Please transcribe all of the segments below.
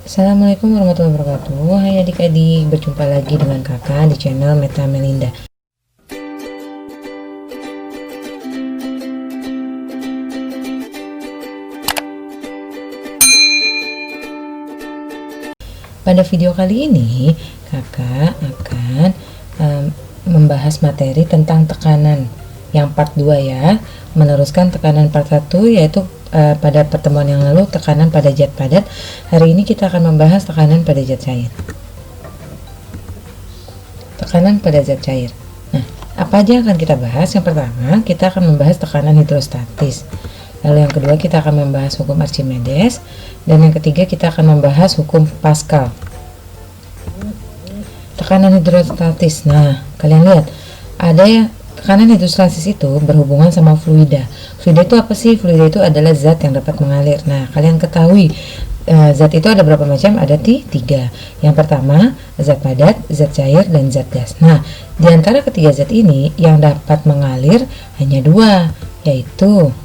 Assalamualaikum warahmatullahi wabarakatuh. Hai adik-adik, berjumpa lagi dengan kakak di channel Meta Melinda. Pada video kali ini kakak akan membahas materi tentang tekanan yang part 2 ya, meneruskan tekanan part 1 yaitu pada pertemuan yang lalu tekanan pada zat padat. Hari ini kita akan membahas tekanan pada zat cair. Tekanan pada zat cair. Nah, apa aja yang akan kita bahas? Yang pertama, kita akan membahas tekanan hidrostatis. Lalu yang kedua, kita akan membahas hukum Archimedes. Dan yang ketiga, kita akan membahas hukum Pascal. Tekanan hidrostatis. Nah, kalian lihat, ada ya, tekanan hidrostatis itu berhubungan sama fluida. Fluida itu apa sih? Fluida itu adalah zat yang dapat mengalir. Nah, kalian ketahui zat itu ada berapa macam? Ada tiga. Yang pertama, zat padat, zat cair, dan zat gas. Nah, di antara ketiga zat ini, yang dapat mengalir hanya dua, yaitu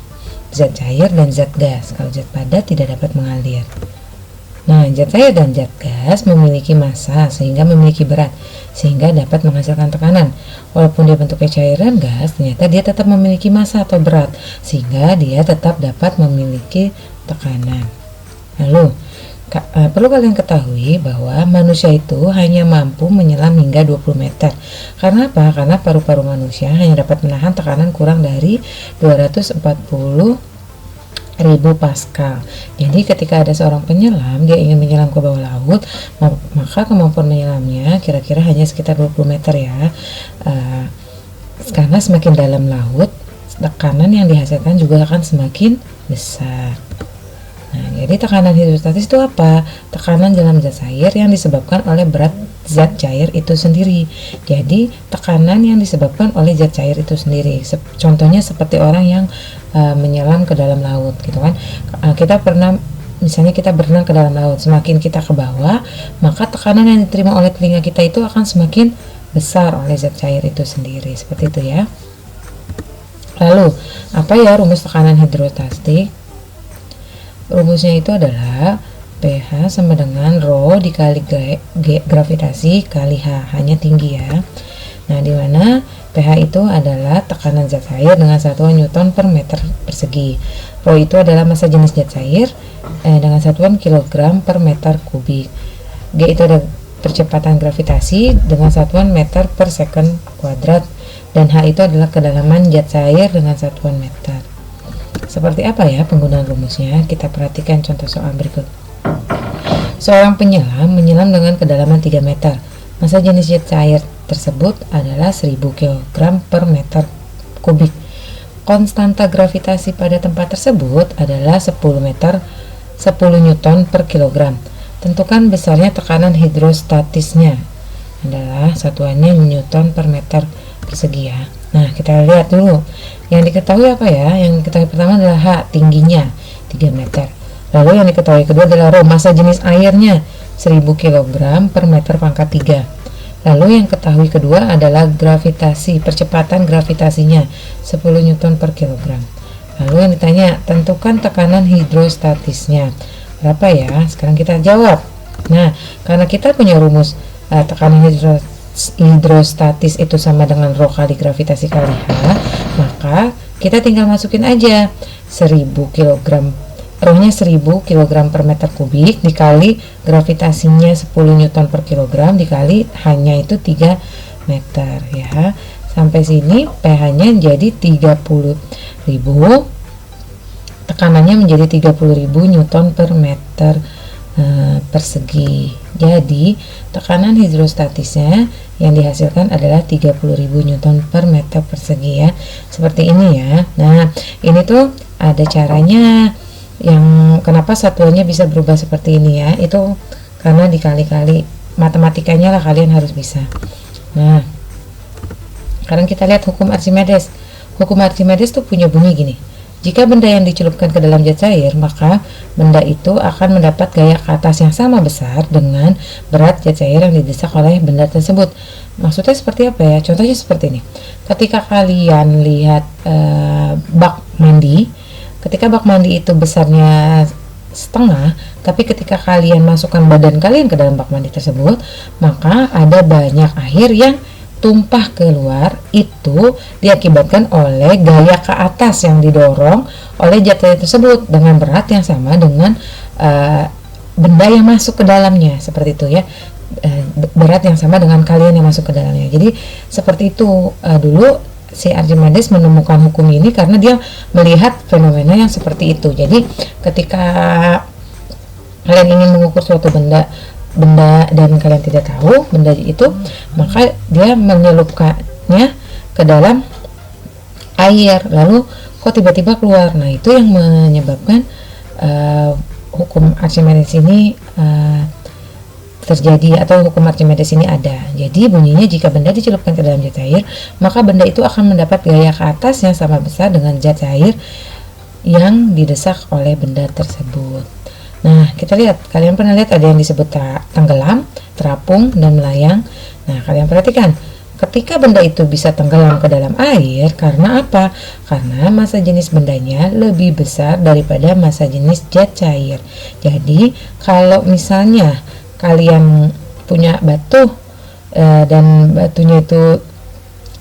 zat cair dan zat gas. Kalau zat padat tidak dapat mengalir. Nah, zat cair dan zat gas memiliki massa sehingga memiliki berat, sehingga dapat menghasilkan tekanan. Walaupun dia bentuknya cairan gas, ternyata dia tetap memiliki massa atau berat, sehingga dia tetap dapat memiliki tekanan. Lalu, perlu kalian ketahui bahwa manusia itu hanya mampu menyelam hingga 20 meter. Karena apa? Karena paru-paru manusia hanya dapat menahan tekanan kurang dari 240.000 Pascal. Jadi ketika ada seorang penyelam, dia ingin menyelam ke bawah laut, maka kemampuan menyelamnya kira-kira hanya sekitar 20 meter ya. Karena semakin dalam laut, tekanan yang dihasilkan juga akan semakin besar. Nah, jadi tekanan hidrostatis itu apa? Tekanan dalam zat cair yang disebabkan oleh berat zat cair itu sendiri. Jadi tekanan yang disebabkan oleh zat cair itu sendiri. Contohnya seperti orang yang menyelam ke dalam laut, gitu kan? Misalnya kita berenang ke dalam laut, semakin kita ke bawah, maka tekanan yang diterima oleh telinga kita itu akan semakin besar oleh zat cair itu sendiri. Seperti itu ya. Lalu, apa ya rumus tekanan hidrostatik? Rumusnya itu adalah pH sama dengan rho dikali gravitasi kali H, hanya tinggi ya. Nah, di mana pH itu adalah tekanan zat cair dengan satuan Newton per meter persegi. Rho itu adalah massa jenis zat cair dengan satuan kilogram per meter kubik. G itu adalah percepatan gravitasi dengan satuan meter per second kuadrat. Dan H itu adalah kedalaman zat cair dengan satuan meter. Seperti apa ya penggunaan rumusnya? Kita perhatikan contoh soal berikut. Seorang penyelam menyelam dengan kedalaman 3 meter. Massa jenis zat cair tersebut adalah 1000 kg per meter kubik. Konstanta gravitasi pada tempat tersebut adalah 10 Newton per kilogram. Tentukan besarnya tekanan hidrostatisnya. Adalah satuannya Newton per meter persegi ya. Nah, kita lihat dulu. Yang diketahui apa ya? Yang diketahui pertama adalah H, tingginya 3 meter. Lalu yang diketahui kedua adalah rho, massa jenis airnya 1000 kg per meter pangkat 3. Lalu yang ketahui kedua adalah gravitasi, percepatan gravitasinya 10 Newton per kilogram. Lalu yang ditanya, tentukan tekanan hidrostatisnya. Berapa ya? Sekarang kita jawab. Nah, karena kita punya rumus tekanan hidrostatis itu sama dengan rho kali gravitasi kali H, maka kita tinggal masukin aja 1000 kg, rho-nya 1000 kg per meter kubik dikali gravitasinya 10 Newton per kilogram dikali H-nya itu 3 meter ya. Sampai sini pH-nya jadi 30.000, tekanannya menjadi 30.000 Newton per meter persegi. Jadi tekanan hidrostatisnya yang dihasilkan adalah 30.000 Newton per meter persegi ya. Seperti ini ya. Nah, ini tuh ada caranya yang kenapa satuannya bisa berubah seperti ini ya. Itu karena dikali-kali, matematikanya lah kalian harus bisa. Nah, sekarang kita lihat hukum Archimedes. Hukum Archimedes tuh punya bunyi gini. Jika benda yang dicelupkan ke dalam zat cair, maka benda itu akan mendapat gaya ke atas yang sama besar dengan berat zat cair yang didesak oleh benda tersebut. Maksudnya seperti apa ya? Contohnya seperti ini. Ketika kalian lihat bak mandi, ketika bak mandi itu besarnya setengah, Tapi ketika kalian masukkan badan kalian ke dalam bak mandi tersebut, maka ada banyak air yang tumpah keluar. Itu diakibatkan oleh gaya ke atas yang didorong oleh zat cair tersebut dengan berat yang sama dengan benda yang masuk ke dalamnya, seperti itu ya. Berat yang sama dengan kalian yang masuk ke dalamnya. Jadi seperti itu. Dulu si Archimedes menemukan hukum ini karena dia melihat fenomena yang seperti itu. Jadi ketika kalian ingin mengukur suatu benda dan kalian tidak tahu benda itu, maka dia menyelupkannya ke dalam air, lalu kok tiba-tiba keluar. Nah, itu yang menyebabkan hukum Archimedes ini terjadi, atau hukum Archimedes ini ada. Jadi bunyinya, jika benda dicelupkan ke dalam zat cair, maka benda itu akan mendapat gaya ke atas yang sama besar dengan zat cair yang didesak oleh benda tersebut. Nah, kita lihat, kalian pernah lihat ada yang disebut tenggelam, terapung, dan melayang. Nah, kalian perhatikan, ketika benda itu bisa tenggelam ke dalam air, karena apa? Karena massa jenis bendanya lebih besar daripada massa jenis zat cair. Jadi, kalau misalnya kalian punya batu dan batunya itu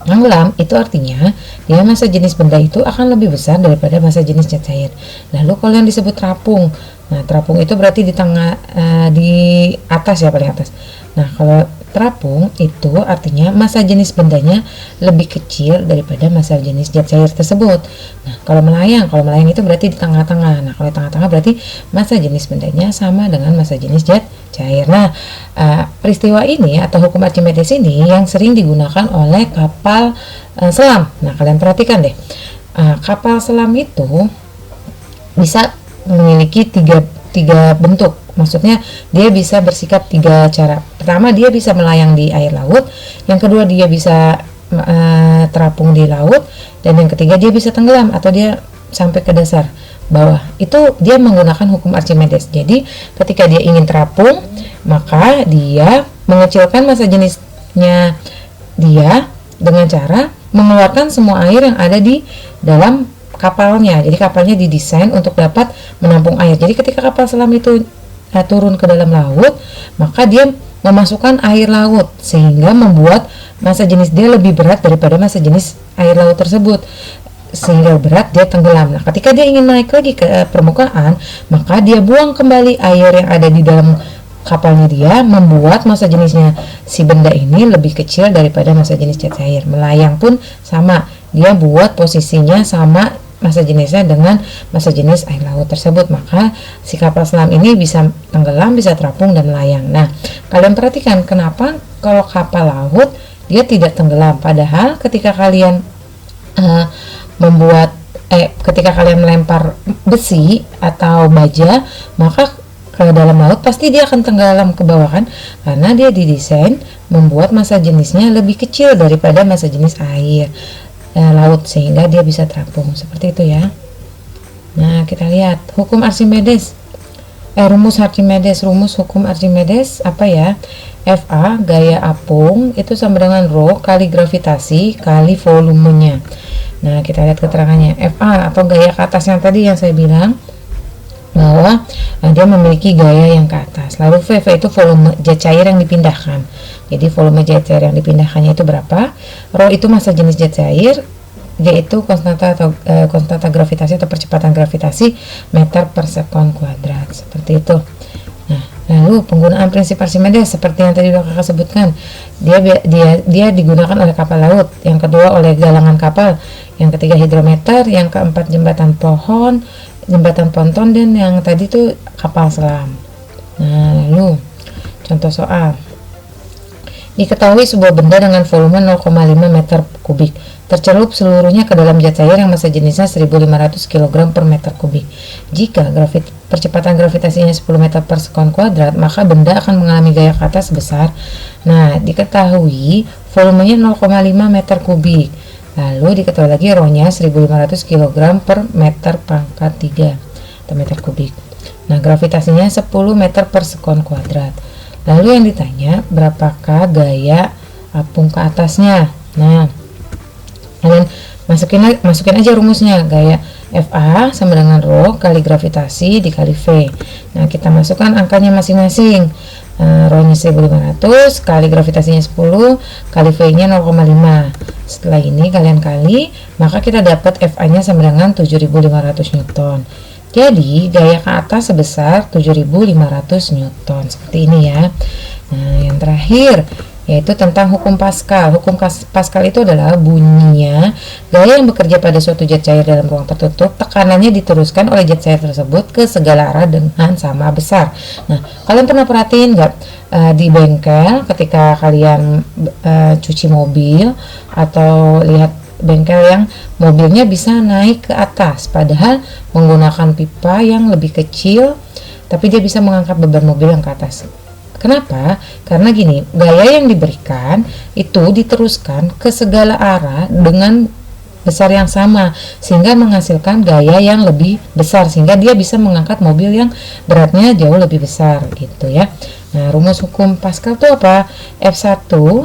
tenggelam, itu artinya dia massa jenis benda itu akan lebih besar daripada massa jenis zat cair. Lalu kalau yang disebut terapung, nah terapung itu berarti di tengah, di atas ya, paling atas. Nah, kalau terapung itu artinya massa jenis bendanya lebih kecil daripada massa jenis zat cair tersebut. Nah, kalau melayang itu berarti di tengah-tengah. Nah, kalau di tengah-tengah berarti massa jenis bendanya sama dengan massa jenis zat cair. Nah, peristiwa ini atau hukum Archimedes ini yang sering digunakan oleh kapal selam. Nah, kalian perhatikan deh, kapal selam itu bisa memiliki tiga bentuk. Maksudnya dia bisa bersikap tiga cara. Pertama, dia bisa melayang di air laut. Yang kedua, dia bisa terapung di laut. Dan yang ketiga, dia bisa tenggelam atau dia sampai ke dasar bawah. Itu dia menggunakan hukum Archimedes. Jadi ketika dia ingin terapung, maka dia mengecilkan massa jenisnya dia dengan cara mengeluarkan semua air yang ada di dalam kapalnya. Jadi kapalnya didesain untuk dapat menampung air. Jadi ketika kapal selam itu turun ke dalam laut, maka dia memasukkan air laut sehingga membuat massa jenis dia lebih berat daripada massa jenis air laut tersebut, sehingga berat dia tenggelam. Nah, ketika dia ingin naik lagi ke permukaan, maka dia buang kembali air yang ada di dalam kapalnya dia, membuat massa jenisnya si benda ini lebih kecil daripada massa jenis zat cair. Melayang pun sama, dia buat posisinya sama massa jenisnya dengan massa jenis air laut tersebut, maka si kapal selam ini bisa tenggelam, bisa terapung, dan melayang. Nah, kalian perhatikan kenapa kalau kapal laut dia tidak tenggelam, padahal ketika kalian ketika kalian melempar besi atau baja, maka ke dalam laut pasti dia akan tenggelam ke bawah kan, karena dia didesain membuat massa jenisnya lebih kecil daripada massa jenis air laut, sehingga dia bisa terapung, seperti itu ya. Nah, kita lihat hukum Archimedes, rumus Archimedes. Rumus hukum Archimedes apa ya? Fa, gaya apung, itu sama dengan rho kali gravitasi kali volumenya. Nah, kita lihat keterangannya. Fa atau gaya ke atas yang tadi yang saya bilang, bahwa dia memiliki gaya yang ke atas. Lalu V itu volume zat cair yang dipindahkan. Jadi volume zat cair yang dipindahkannya itu berapa? Rho itu massa jenis zat cair, G itu konstanta atau konstanta gravitasi atau percepatan gravitasi meter per sekon kuadrat, seperti itu. Nah, lalu penggunaan prinsip Archimedes seperti yang tadi Kakak sebutkan, dia digunakan oleh kapal laut, yang kedua oleh galangan kapal, yang ketiga hidrometer, yang keempat jembatan jembatan ponton, dan yang tadi itu kapal selam. Nah, lalu contoh soal. Diketahui sebuah benda dengan volume 0,5 meter kubik tercelup seluruhnya ke dalam zat cair yang massa jenisnya 1500 kg per meter kubik. Jika percepatan gravitasinya 10 meter per sekon kuadrat, maka benda akan mengalami gaya ke atas sebesar. Nah, diketahui volumenya 0,5 meter kubik. Lalu diketahui lagi rho-nya 1500 kg per meter pangkat 3 atau meter kubik. Nah, gravitasinya 10 meter per sekon kuadrat. Lalu yang ditanya, berapakah gaya apung ke atasnya? Nah, kalian masukin aja rumusnya. Gaya FA sama dengan rho kali gravitasi dikali V. Nah, kita masukkan angkanya masing-masing. Rho-nya 1500 kali gravitasinya 10 kali V-nya 0,5. Setelah ini kalian kali, maka kita dapat FA-nya sama dengan 7500 Newton. Jadi, gaya ke atas sebesar 7500 Newton. Seperti ini ya. Nah, yang terakhir yaitu tentang hukum Pascal. Hukum Pascal itu adalah bunyinya gaya yang bekerja pada suatu zat cair dalam ruang tertutup, tekanannya diteruskan oleh zat cair tersebut ke segala arah dengan sama besar. Nah, kalian pernah perhatiin nggak di bengkel ketika kalian cuci mobil atau lihat bengkel yang mobilnya bisa naik ke atas, padahal menggunakan pipa yang lebih kecil, tapi dia bisa mengangkat beban mobil yang ke atas. Kenapa? Karena gini, gaya yang diberikan itu diteruskan ke segala arah dengan besar yang sama, sehingga menghasilkan gaya yang lebih besar, sehingga dia bisa mengangkat mobil yang beratnya jauh lebih besar gitu ya. Nah, rumus hukum Pascal itu apa? F1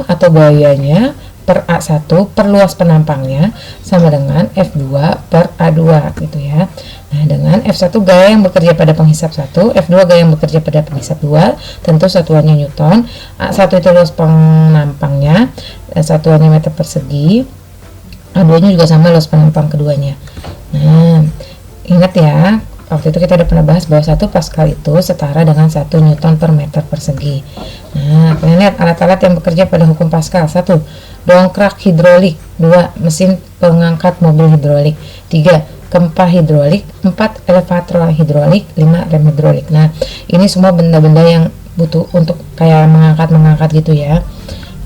atau gayanya per A1 per luas penampangnya sama dengan F2 per A2 gitu ya. Nah, dengan F1 gaya yang bekerja pada penghisap 1, F2 gaya yang bekerja pada penghisap 2, tentu satuannya Newton. A1 itu luas penampangnya, satuannya meter persegi. A2 nya juga sama luas penampang keduanya. Nah, ingat ya, waktu itu kita udah pernah bahas bahwa 1 Pascal itu setara dengan 1 Newton per meter persegi. Nah, kalian lihat alat-alat yang bekerja pada hukum Pascal. 1. Dongkrak hidrolik. 2. Mesin pengangkat mobil hidrolik. 3. Kempa hidrolik. 4. Elevator hidrolik. 5. Rem hidrolik. Nah, ini semua benda-benda yang butuh untuk kayak mengangkat gitu ya.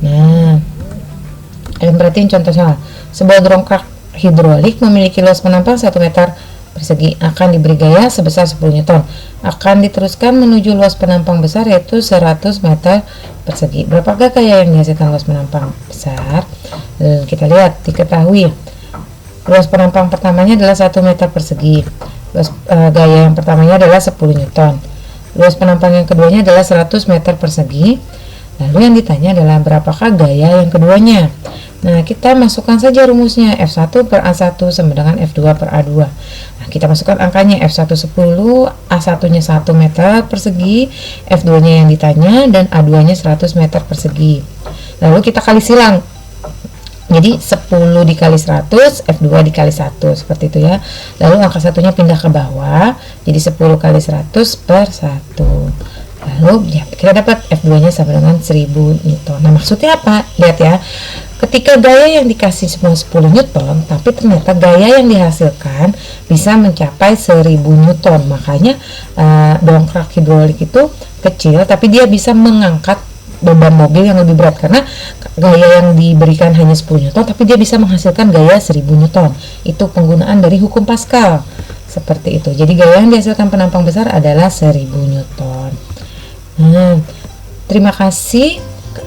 Nah, kalian perhatiin contoh soal. Sebuah dongkrak hidrolik memiliki luas penampang 1 meter persegi, akan diberi gaya sebesar 10 Newton, akan diteruskan menuju luas penampang besar yaitu 100 meter persegi. Berapakah gaya yang dihasilkan luas penampang besar? Kita lihat, diketahui luas penampang pertamanya adalah 1 meter persegi. Gaya yang pertamanya adalah 10 Newton. Luas penampang yang keduanya adalah 100 meter persegi. Lalu yang ditanya adalah berapakah gaya yang keduanya? Nah, kita masukkan saja rumusnya. F1 per A1 sama dengan F2 per A2. Nah, kita masukkan angkanya. F1 10, A1 nya 1 meter persegi, F2 nya yang ditanya, dan A2 nya 100 meter persegi. Lalu kita kali silang. Jadi 10 dikali 100, F2 dikali 1, seperti itu ya. Lalu angka satunya pindah ke bawah, jadi 10 kali 100 per 1. Lalu ya, kita dapat F2 nya sama dengan 1000 Newton. Nah, maksudnya apa? Lihat ya, ketika gaya yang dikasih semua 10 Newton, tapi ternyata gaya yang dihasilkan bisa mencapai 1000 Newton. Makanya dongkrak hidrolik itu kecil, tapi dia bisa mengangkat beban mobil yang lebih berat, karena gaya yang diberikan hanya 10 Newton, tapi dia bisa menghasilkan gaya 1000 Newton. Itu penggunaan dari hukum Pascal. Seperti itu. Jadi gaya yang dihasilkan penampang besar adalah 1000 Newton. Nah, terima kasih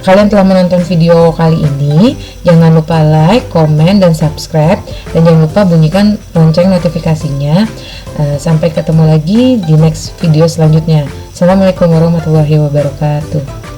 kalian telah menonton video kali ini. Jangan lupa like, komen, dan subscribe, dan jangan lupa bunyikan lonceng notifikasinya. Sampai ketemu lagi di next video selanjutnya. Assalamualaikum warahmatullahi wabarakatuh.